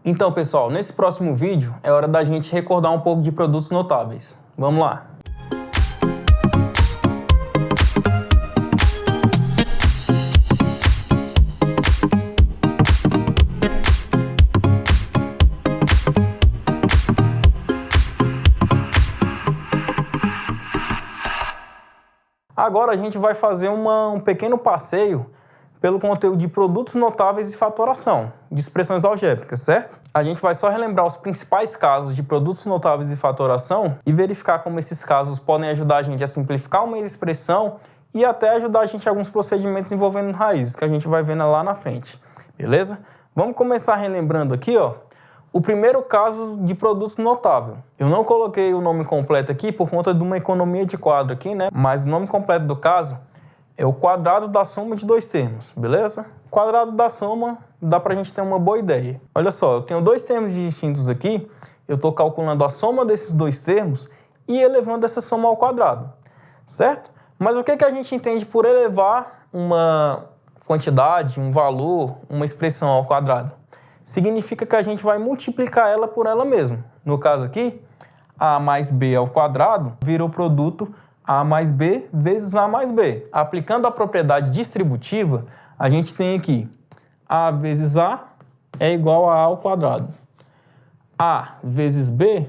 Então, pessoal, nesse próximo vídeo é hora da gente recordar um pouco de produtos notáveis. Vamos lá! Agora a gente vai fazer um pequeno passeio pelo conteúdo de produtos notáveis e fatoração, de expressões algébricas, certo? A gente vai só relembrar os principais casos de produtos notáveis e fatoração e verificar como esses casos podem ajudar a gente a simplificar uma expressão e até ajudar a gente em alguns procedimentos envolvendo raízes, que a gente vai vendo lá na frente, beleza? Vamos começar relembrando aqui, ó, o primeiro caso de produto notável. Eu não coloquei o nome completo aqui por conta de uma economia de quadro aqui, né? Mas o nome completo do caso é o quadrado da soma de dois termos, beleza? Quadrado da soma dá pra gente ter uma boa ideia. Olha só, eu tenho dois termos distintos aqui, eu estou calculando a soma desses dois termos e elevando essa soma ao quadrado, certo? Mas o que a gente entende por elevar uma quantidade, um valor, uma expressão ao quadrado? Significa que a gente vai multiplicar ela por ela mesma. No caso aqui, a mais b ao quadrado vira o produto a mais b vezes a mais b. Aplicando a propriedade distributiva, a gente tem aqui a vezes a é igual a ao quadrado. A vezes b,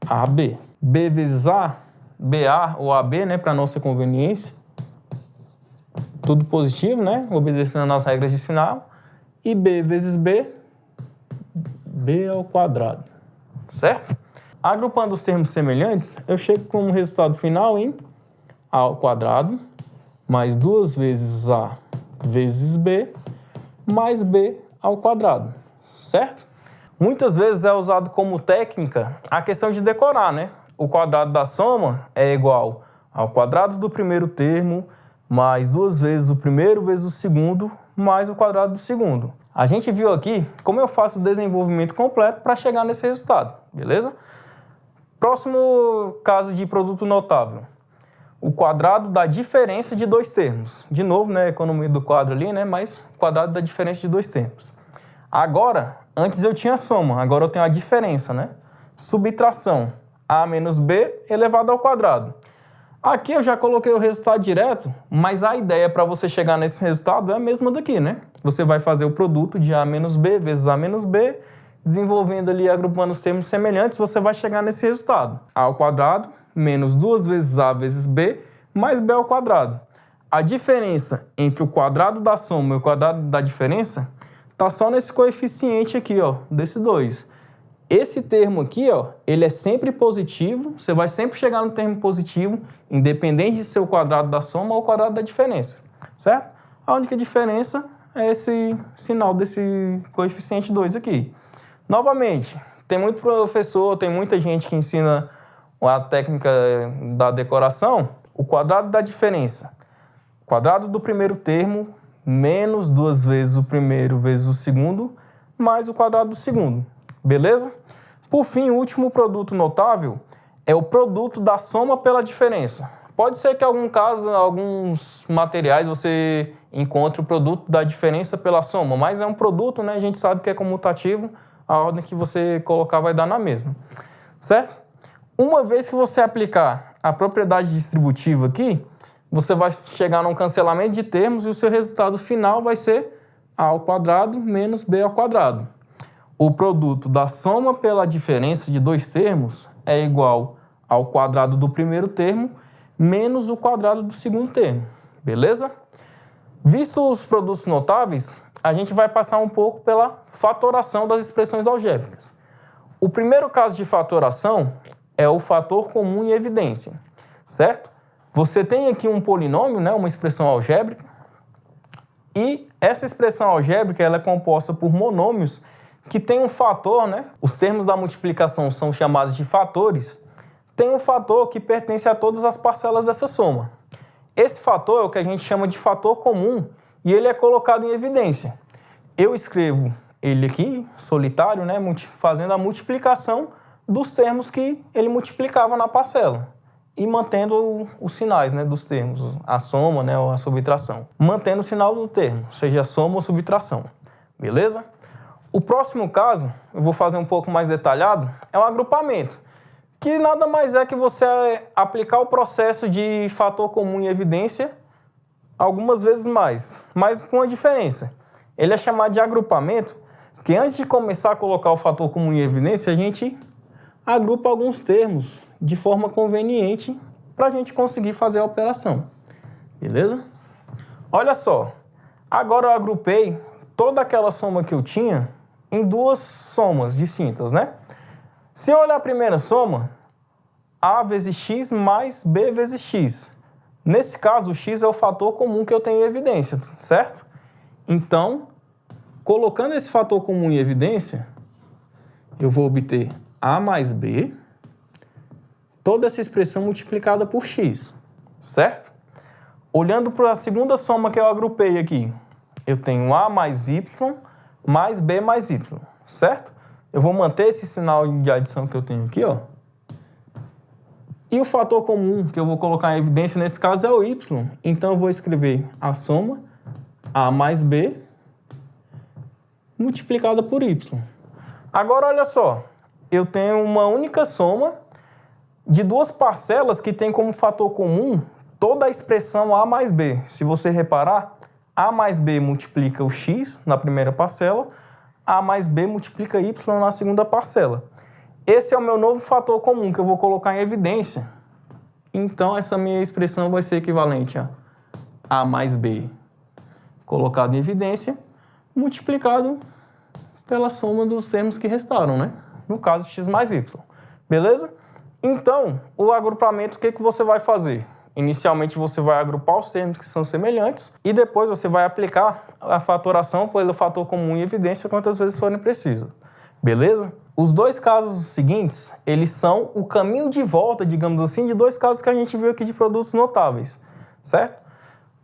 ab. B vezes a, ba ou ab, né, para nossa conveniência. Tudo positivo, né, obedecendo às regras de sinal. E b vezes b, b ao quadrado, certo? Agrupando os termos semelhantes, eu chego como resultado final em a ao quadrado mais 2 vezes a vezes b mais b ao quadrado, certo? Muitas vezes é usado como técnica a questão de decorar, né? O quadrado da soma é igual ao quadrado do primeiro termo mais 2 vezes o primeiro vezes o segundo mais o quadrado do segundo. A gente viu aqui como eu faço o desenvolvimento completo para chegar nesse resultado, beleza? Próximo caso de produto notável. O quadrado da diferença de dois termos. De novo, né, economia do quadro ali, né, mas quadrado da diferença de dois termos. Agora, antes eu tinha soma, agora eu tenho a diferença, né? Subtração, a menos b elevado ao quadrado. Aqui eu já coloquei o resultado direto, mas a ideia para você chegar nesse resultado é a mesma daqui, né? Você vai fazer o produto de a menos b vezes a menos b, desenvolvendo ali, agrupando os termos semelhantes, você vai chegar nesse resultado. A ao quadrado menos 2 vezes a vezes b mais b ao quadrado. A diferença entre o quadrado da soma e o quadrado da diferença está só nesse coeficiente aqui, ó, desse 2. Esse termo aqui, ó, ele é sempre positivo, você vai sempre chegar no termo positivo, independente de ser o quadrado da soma ou o quadrado da diferença, certo? A única diferença é esse sinal desse coeficiente 2 aqui. Novamente, tem muito professor, tem muita gente que ensina a técnica da decoração, o quadrado da diferença. Quadrado do primeiro termo menos 2 vezes o primeiro vezes o segundo, mais o quadrado do segundo. Beleza? Por fim, o último produto notável é o produto da soma pela diferença. Pode ser que em algum caso, alguns materiais você encontre o produto da diferença pela soma, mas é um produto, né? A gente sabe que é comutativo, a ordem que você colocar vai dar na mesma, certo? Uma vez que você aplicar a propriedade distributiva aqui, você vai chegar num cancelamento de termos e o seu resultado final vai ser a ao quadrado menos b ao quadrado. O produto da soma pela diferença de dois termos é igual ao quadrado do primeiro termo menos o quadrado do segundo termo, beleza? Visto os produtos notáveis, a gente vai passar um pouco pela fatoração das expressões algébricas. O primeiro caso de fatoração é o fator comum em evidência, certo? Você tem aqui um polinômio, né, uma expressão algébrica, e essa expressão algébrica ela é composta por monômios que tem um fator, né? Os termos da multiplicação são chamados de fatores. Tem um fator que pertence a todas as parcelas dessa soma. Esse fator é o que a gente chama de fator comum e ele é colocado em evidência. Eu escrevo ele aqui, solitário, né? Fazendo a multiplicação dos termos que ele multiplicava na parcela e mantendo os sinais, né, dos termos, a soma, né, ou a subtração. Mantendo o sinal do termo, seja soma ou subtração. Beleza? O próximo caso, eu vou fazer um pouco mais detalhado, é um agrupamento, que nada mais é que você aplicar o processo de fator comum e evidência algumas vezes mais, mas com uma diferença. Ele é chamado de agrupamento, porque antes de começar a colocar o fator comum e evidência, a gente agrupa alguns termos de forma conveniente para a gente conseguir fazer a operação. Beleza? Olha só, agora eu agrupei toda aquela soma que eu tinha em duas somas distintas, né? Se eu olhar a primeira soma, A vezes X mais B vezes X. Nesse caso, o X é o fator comum que eu tenho em evidência, certo? Então, colocando esse fator comum em evidência, eu vou obter A mais B, toda essa expressão multiplicada por X, certo? Olhando para a segunda soma que eu agrupei aqui, eu tenho A mais Y mais B mais Y, certo? Eu vou manter esse sinal de adição que eu tenho aqui, ó. E o fator comum que eu vou colocar em evidência nesse caso é o Y. Então eu vou escrever a soma A mais B multiplicada por Y. Agora olha só, eu tenho uma única soma de duas parcelas que tem como fator comum toda a expressão A mais B. Se você reparar, A mais B multiplica o X na primeira parcela, A mais B multiplica Y na segunda parcela. Esse é o meu novo fator comum que eu vou colocar em evidência. Então, essa minha expressão vai ser equivalente a A mais B colocado em evidência, multiplicado pela soma dos termos que restaram, né? No caso, X mais Y. Beleza? Então, o agrupamento, o que você vai fazer? Inicialmente, você vai agrupar os termos que são semelhantes e depois você vai aplicar a fatoração pelo fator comum em evidência quantas vezes forem preciso. Beleza? Os dois casos seguintes, eles são o caminho de volta, digamos assim, de dois casos que a gente viu aqui de produtos notáveis, certo?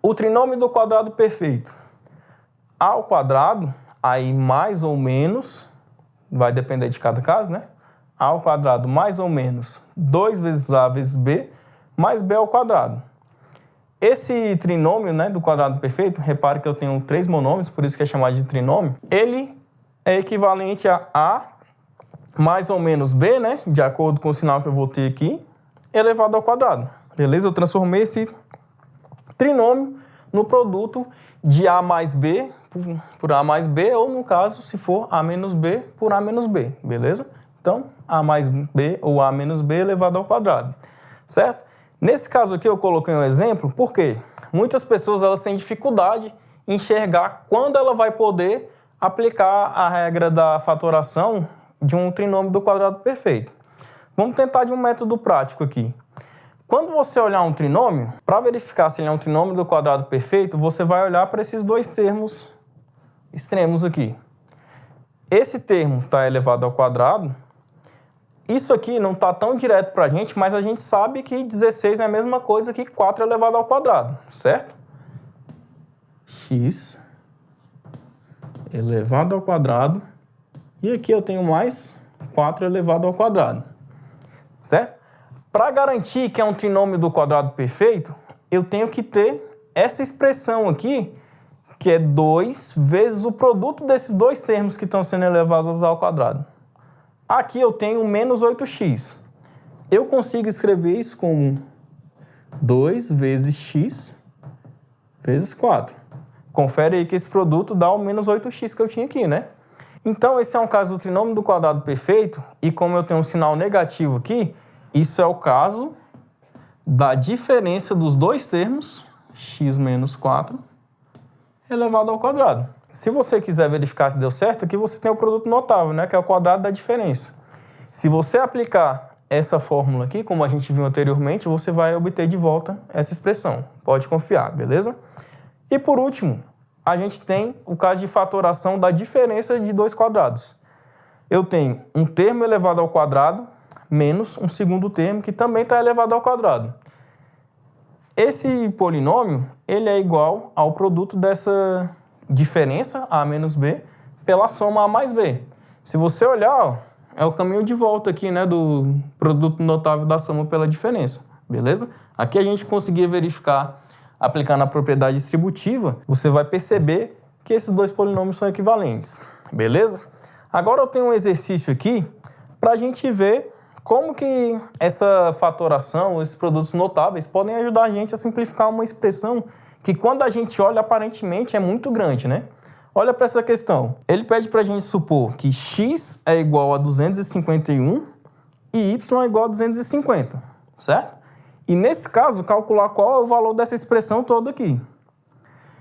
O trinômio do quadrado perfeito. A ao quadrado, aí mais ou menos, vai depender de cada caso, né? A ao quadrado mais ou menos 2 vezes A vezes B, mais B ao quadrado. Esse trinômio, né, do quadrado perfeito, repare que eu tenho 3 monômios, por isso que é chamado de trinômio, ele é equivalente a A mais ou menos B, né, de acordo com o sinal que eu vou ter aqui, elevado ao quadrado. Beleza? Eu transformei esse trinômio no produto de A mais B por A mais B, ou no caso, se for A menos B por A menos B. Beleza? Então, A mais B ou A menos B elevado ao quadrado. Certo? Nesse caso aqui eu coloquei um exemplo, porque muitas pessoas elas têm dificuldade em enxergar quando ela vai poder aplicar a regra da fatoração de um trinômio do quadrado perfeito. Vamos tentar de um método prático aqui. Quando você olhar um trinômio, para verificar se ele é um trinômio do quadrado perfeito, você vai olhar para esses dois termos extremos aqui. Esse termo está elevado ao quadrado. Isso aqui não está tão direto para a gente, mas a gente sabe que 16 é a mesma coisa que 4 elevado ao quadrado, certo? X elevado ao quadrado. E aqui eu tenho mais 4 elevado ao quadrado, certo? Para garantir que é um trinômio do quadrado perfeito, eu tenho que ter essa expressão aqui, que é 2 vezes o produto desses dois termos que estão sendo elevados ao quadrado. Aqui eu tenho menos 8x. Eu consigo escrever isso como 2 vezes x vezes 4. Confere aí que esse produto dá o menos 8x que eu tinha aqui, né? Então, esse é um caso do trinômio do quadrado perfeito, e como eu tenho um sinal negativo aqui, isso é o caso da diferença dos dois termos, x menos 4, elevado ao quadrado. Se você quiser verificar se deu certo, aqui você tem o produto notável, né, que é o quadrado da diferença. Se você aplicar essa fórmula aqui, como a gente viu anteriormente, você vai obter de volta essa expressão. Pode confiar, beleza? E por último, a gente tem o caso de fatoração da diferença de dois quadrados. Eu tenho um termo elevado ao quadrado menos um segundo termo que também está elevado ao quadrado. Esse polinômio ele é igual ao produto dessa diferença, A menos B, pela soma A mais B. Se você olhar, ó, é o caminho de volta aqui, né, do produto notável da soma pela diferença, beleza? Aqui a gente conseguia verificar, aplicando a propriedade distributiva, você vai perceber que esses dois polinômios são equivalentes, beleza? Agora eu tenho um exercício aqui para a gente ver como que essa fatoração, esses produtos notáveis, podem ajudar a gente a simplificar uma expressão que, quando a gente olha, aparentemente é muito grande, né? Olha para essa questão. Ele pede para a gente supor que x é igual a 251 e y é igual a 250, certo? E, nesse caso, calcular qual é o valor dessa expressão toda aqui.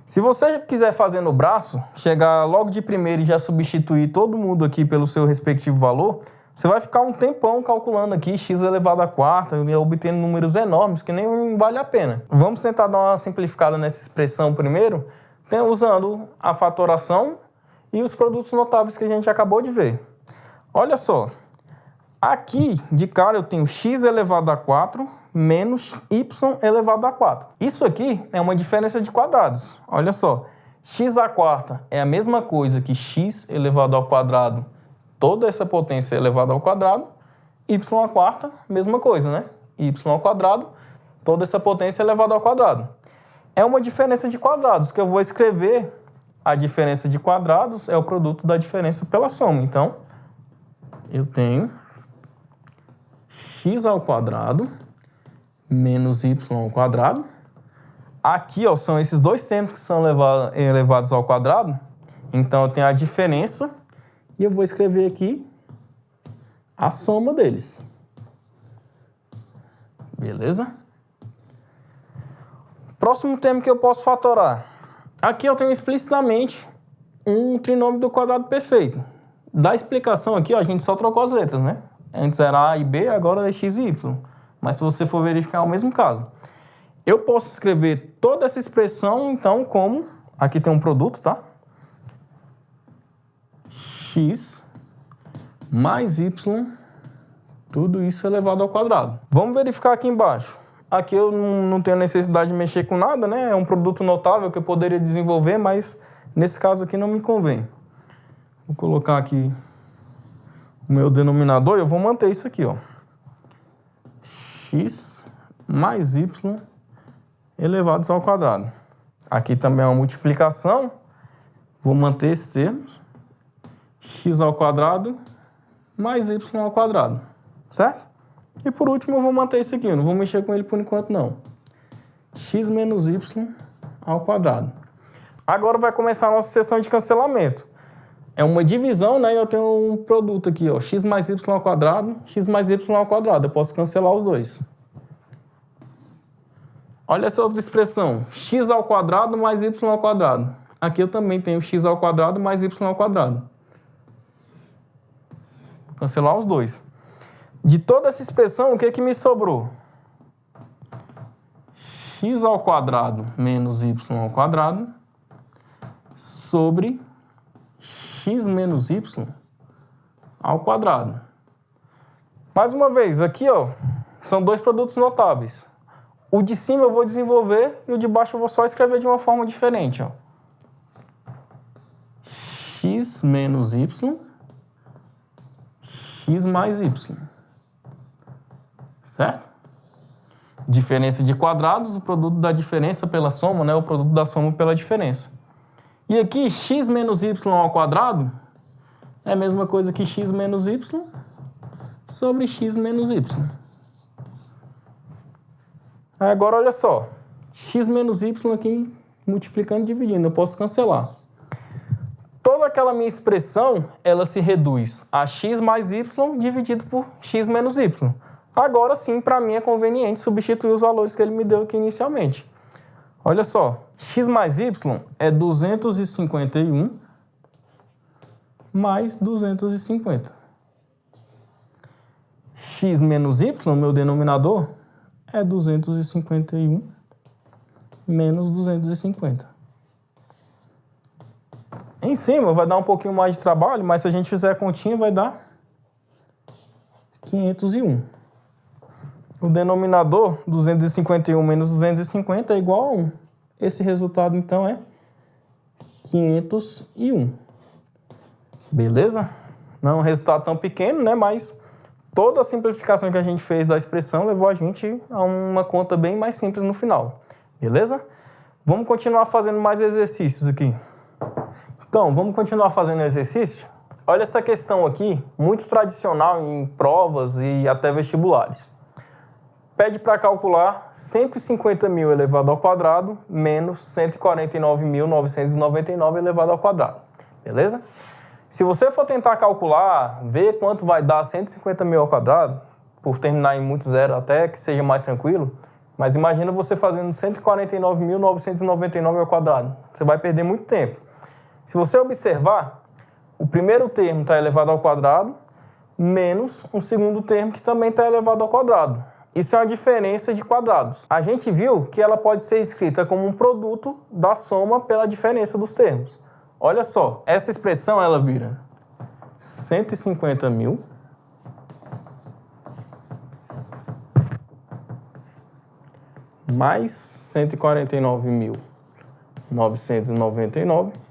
Se você quiser fazer no braço, chegar logo de primeiro e já substituir todo mundo aqui pelo seu respectivo valor, você vai ficar um tempão calculando aqui x elevado à quarta e obtendo números enormes que nem vale a pena. Vamos tentar dar uma simplificada nessa expressão primeiro, usando a fatoração e os produtos notáveis que a gente acabou de ver. Olha só, aqui de cara eu tenho x elevado a 4 menos y elevado a 4. Isso aqui é uma diferença de quadrados. Olha só, x à quarta é a mesma coisa que x elevado ao quadrado, toda essa potência elevada ao quadrado, y à quarta, mesma coisa, né? Y ao quadrado, toda essa potência elevada ao quadrado. É uma diferença de quadrados, que eu vou escrever a diferença de quadrados é o produto da diferença pela soma. Então, eu tenho x ao quadrado menos y ao quadrado. Aqui, ó, são esses dois termos que são elevados ao quadrado. Então, eu tenho a diferença e eu vou escrever aqui a soma deles. Beleza? Próximo termo que eu posso fatorar. Aqui eu tenho explicitamente um trinômio do quadrado perfeito. Da explicação aqui, ó, a gente só trocou as letras, né? Antes era A e B, agora é x e y. Mas se você for verificar, é o mesmo caso. Eu posso escrever toda essa expressão, então, como... Aqui tem um produto, tá? X mais y, tudo isso elevado ao quadrado. Vamos verificar aqui embaixo. Aqui eu não tenho necessidade de mexer com nada, né? É um produto notável que eu poderia desenvolver, mas nesse caso aqui não me convém. Vou colocar aqui o meu denominador e eu vou manter isso aqui, ó. X mais y elevados ao quadrado. Aqui também é uma multiplicação. Vou manter esse termo. X ao quadrado mais y ao quadrado. Certo? E por último eu vou manter isso aqui. Eu não vou mexer com ele por enquanto não. X menos y ao quadrado. Agora vai começar a nossa seção de cancelamento. É uma divisão, né? E eu tenho um produto aqui, ó. X mais y ao quadrado, x mais y ao quadrado. Eu posso cancelar os dois. Olha essa outra expressão. X ao quadrado mais y ao quadrado. Aqui eu também tenho x ao quadrado mais y ao quadrado. Vou cancelar os dois. De toda essa expressão, o que que me sobrou? X ao quadrado menos y ao quadrado sobre x menos y ao quadrado. Mais uma vez, aqui, ó, são dois produtos notáveis. O de cima eu vou desenvolver e o de baixo eu vou só escrever de uma forma diferente, ó. X menos y, x mais y. Certo? Diferença de quadrados, o produto da diferença pela soma, né? O produto da soma pela diferença. E aqui, x menos y ao quadrado é a mesma coisa que x menos y sobre x menos y. Agora, olha só. X menos y aqui, multiplicando e dividindo. Eu posso cancelar. Toda aquela minha expressão, ela se reduz a x mais y dividido por x menos y. Agora sim, para mim é conveniente substituir os valores que ele me deu aqui inicialmente. Olha só, x mais y é 251 mais 250. X menos y, meu denominador, é 251 menos 250. Em cima vai dar um pouquinho mais de trabalho, mas se a gente fizer a continha vai dar 501. O denominador, 251 menos 250 é igual a 1. Esse resultado, então, é 501. Beleza? Não é um resultado tão pequeno, né? Mas toda a simplificação que a gente fez da expressão levou a gente a uma conta bem mais simples no final. Beleza? Vamos continuar fazendo mais exercícios aqui. Então, vamos continuar fazendo exercício. Olha essa questão aqui, muito tradicional em provas e até vestibulares. Pede para calcular 150.000 elevado ao quadrado menos 149.999 elevado ao quadrado. Beleza? Se você for tentar calcular, ver quanto vai dar 150.000 ao quadrado, por terminar em muito zero até que seja mais tranquilo, mas imagina você fazendo 149.999 ao quadrado. Você vai perder muito tempo. Se você observar, o primeiro termo está elevado ao quadrado menos um segundo termo que também está elevado ao quadrado. Isso é uma diferença de quadrados. A gente viu que ela pode ser escrita como um produto da soma pela diferença dos termos. Olha só, essa expressão ela vira 150.000 mais 149.999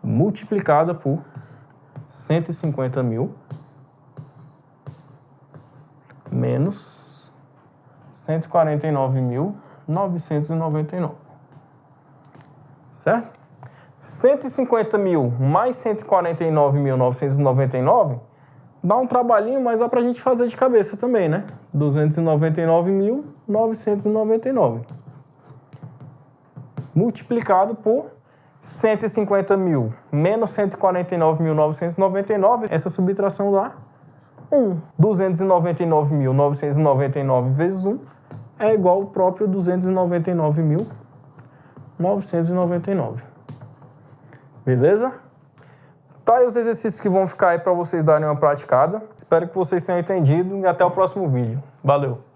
multiplicada por 150.000 menos 149.999. Certo? 150.000 mais 149.999 dá um trabalhinho, mas dá pra gente fazer de cabeça também, né? 299.999 multiplicado por 150.000 menos 149.999, essa subtração dá 1. 299.999 vezes 1 é igual ao próprio 299.999. Beleza? Tá aí os exercícios que vão ficar aí para vocês darem uma praticada. Espero que vocês tenham entendido e até o próximo vídeo. Valeu!